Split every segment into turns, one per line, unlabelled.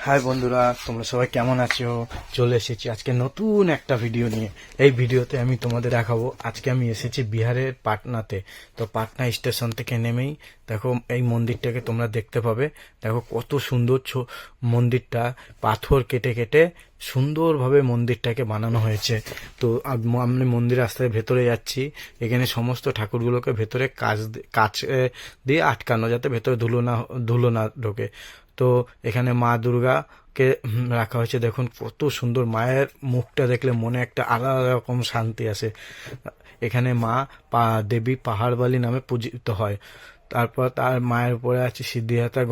High বন্ধুরা, তোমরা সবাই কেমন আছো? চলে এসেছি আজকে নতুন একটা ভিডিও নিয়ে। এই ভিডিওতে আমি তোমাদের দেখাবো, আজকে আমি এসেছি বিহারের পাটনাতে। তো পাটনা স্টেশন থেকে নেমেই দেখো এই মন্দিরটাকে তোমরা দেখতে পাবে। দেখো কত সুন্দর মন্দিরটা, পাথর কেটে কেটে সুন্দরভাবে মন্দিরটাকে বানানো হয়েছে। তো আমি মন্দির রাস্তায় ভেতরে যাচ্ছি। এখানে সমস্ত ঠাকুরগুলোকে ভেতরে কাচ দিয়ে আটকানো, যাতে ভেতরে ধুলো না ঢোকে। তো এখানে মা দুর্গাকে রাখা হয়েছে। দেখুন কত সুন্দর, মায়ের মুখটা দেখলে মনে একটা আলাদা রকম শান্তি আসে। এখানে মা দেবী পাহাড়বালি নামে পূজিত হয়। তারপর তার মায়ের উপরে আছে সিদ্ধিদাতা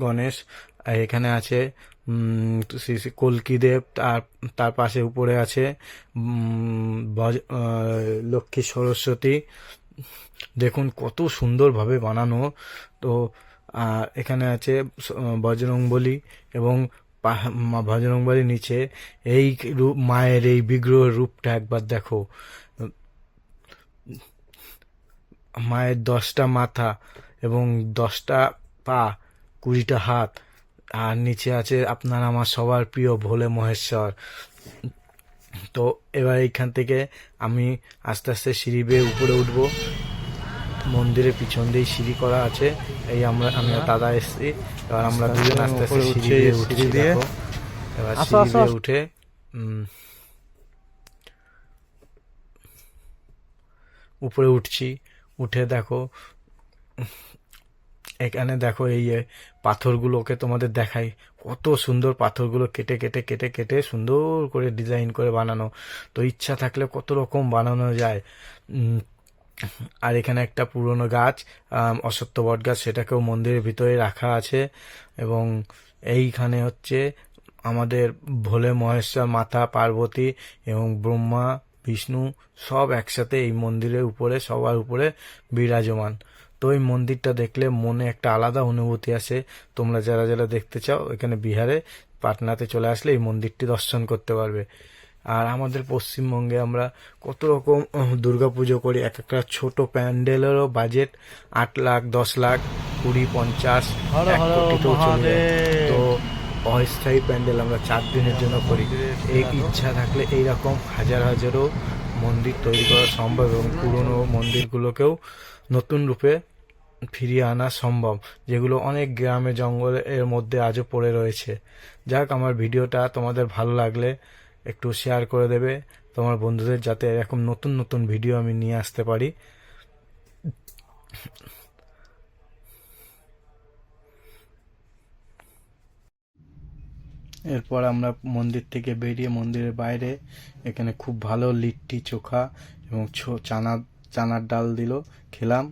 গণেশ। আর এখানে আছে শ্রী শ্রী কল্কি দেব। তার পাশে উপরে আছে লক্ষ্মী সরস্বতী। দেখুন কত সুন্দরভাবে বানানো। তো এখানে আছে বজরংবলী এবং বজরংবলীর নিচে এই রূপ, মায়ের এই বিগ্রহের রূপটা একবার দেখো। মায়ের 10টা মাথা এবং 10টা পা, 20টা হাত। আর নিচে আছে আপনার আমার সবার প্রিয় ভোলে মহেশ্বর। তো এবার এইখান থেকে আমি আস্তে আস্তে সিঁড়ি বেয়ে উপরে উঠবো। মন্দিরের পিছন দিয়ে সিঁড়ি করা আছে। আমি দাদা এসছি। এবার আমরা দুজন আস্তে আস্তে সিঁড়ি দিয়ে উঠছি। দেখো এবার সিঁড়ি দিয়ে উঠে উপরে উঠছি। উঠে দেখো এখানে দেখো এই পাথরগুলোকে তোমাদের দেখাই। কত সুন্দর পাথরগুলো কেটে কেটে কেটে কেটে সুন্দর করে ডিজাইন করে বানানো। তো ইচ্ছা থাকলে কত রকম বানানো যায়। আর এখানে একটা পুরনো গাছ, অশ্বত্থ বট গাছ, সেটাকেও মন্দিরের ভিতরে রাখা আছে। এবং এইখানে হচ্ছে আমাদের ভোলে মহেশ্বর, মাতা পার্বতী এবং ব্রহ্মা বিষ্ণু সব একসাথে এই মন্দিরের উপরে, সবার উপরে বিরাজমান। তো এই মন্দিরটা দেখলে মনে একটা আলাদা অনুভূতি আসে। তোমরা যারা যারা দেখতে চাও, এখানে বিহারে পাটনাতে চলে আসলে এই মন্দিরটি দর্শন করতে পারবে। আর আমাদের পশ্চিমবঙ্গে আমরা কত রকম দুর্গাপুজো করি। এক একটা ছোট প্যান্ডেলেরও বাজেট 8 লাখ, 10 লাখ, 20, 50, 1 কোটিতেও চলে যায়। তো অস্থায়ী প্যান্ডেল আমরা 4 দিনের জন্য করি। এই ইচ্ছা থাকলে এইরকম হাজারো মন্দির তৈরি করা সম্ভব এবং পুরনো মন্দিরগুলোকেও নতুন রূপে ফিরিয়ে আনা সম্ভব, যেগুলো অনেক গ্রামে জঙ্গলে এর মধ্যে আজও পড়ে রয়েছে। যাক, আমার ভিডিওটা তোমাদের ভালো লাগলে একটু শেয়ার করে দেবে তোমার বন্ধুদের, যাতে এরকম নতুন নতুন ভিডিও আমি নিয়ে আসতে পারি। এরপর আমরা মন্দির থেকে বেরিয়ে মন্দিরের বাইরে এখানে খুব ভালো লিট্টি চোখা এবং চানার ডাল দিল, খেলাম।